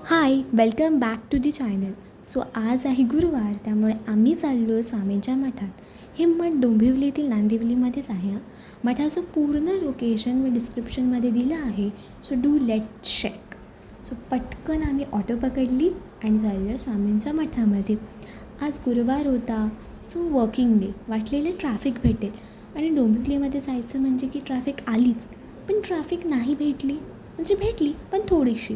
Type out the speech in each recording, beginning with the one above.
High, welcome back to the channel. So आज आहे गुरुवार, त्यामुळे आम्ही चाललो स्वामींच्या मठात. हे मठ डोंबिवलीतील नांदिवलीमध्येच आहे. मठाचं पूर्ण लोकेशन मी डिस्क्रिप्शनमध्ये दिलं आहे. So do let check. So पटकन आम्ही ऑटो पकडली आणि चाललो स्वामींच्या मठामध्ये. आज गुरुवार होता, सो वर्किंग डे. वाटलेलं ट्रॅफिक भेटेल आणि डोंबिवलीमध्ये जायचं म्हणजे की ट्रॅफिक आलीच, पण ट्रॅफिक नाही भेटली, म्हणजे भेटली पण थोडीशी.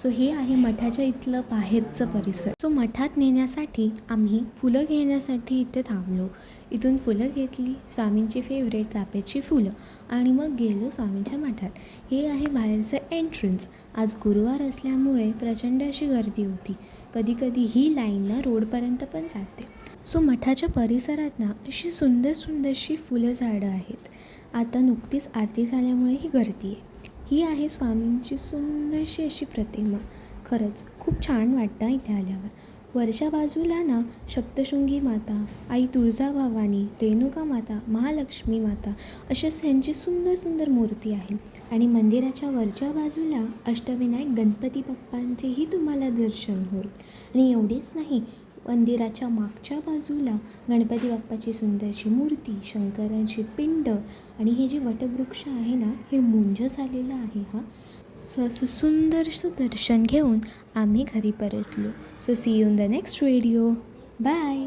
सो हे आहे मठाच्या इथलं बाहेरचं परिसर. सो मठात नेण्यासाठी आम्ही फुलं घेण्यासाठी इथे थांबलो. इथून फुलं घेतली, स्वामींची फेवरेट चाफ्याची फुलं, आणि मग गेलो स्वामींच्या मठात. हे आहे बाहेरचं एंट्रन्स. आज गुरुवार असल्यामुळे प्रचंड अशी गर्दी होती. कधी कधी ही लाईन ना रोडपर्यंत पण जाते. सो मठाच्या परिसरात ना अशी सुंदर सुंदरशी फुलं झाडं आहेत. आता नुकतीच आरती झाल्यामुळे ही गर्दी आहे. ही आहे स्वामींची सुंदरशी अशी प्रतिमा. खरंच खूप छान वाटतं इथे आल्यावर. वरच्या बाजूला ना सप्तशृंगी माता, आई तुळजाभवानी, रेणुका माता, महालक्ष्मी माता अशाच यांची सुंदर सुंदर मूर्ती आहे. आणि मंदिराच्या वरच्या बाजूला अष्टविनायक गणपती बाप्पांचेही तुम्हाला दर्शन होईल. आणि एवढेच नाही, मंदिराच्या मागच्या बाजूला गणपती बाप्पाची सुंदरशी मूर्ती, शंकराची पिंड, आणि हे जे वटवृक्ष आहे ना, हे मुंज झालेलं आहे हा. सो असं सुंदरसं दर्शन घेऊन आम्ही घरी परतलो. So see you in the next video. Bye.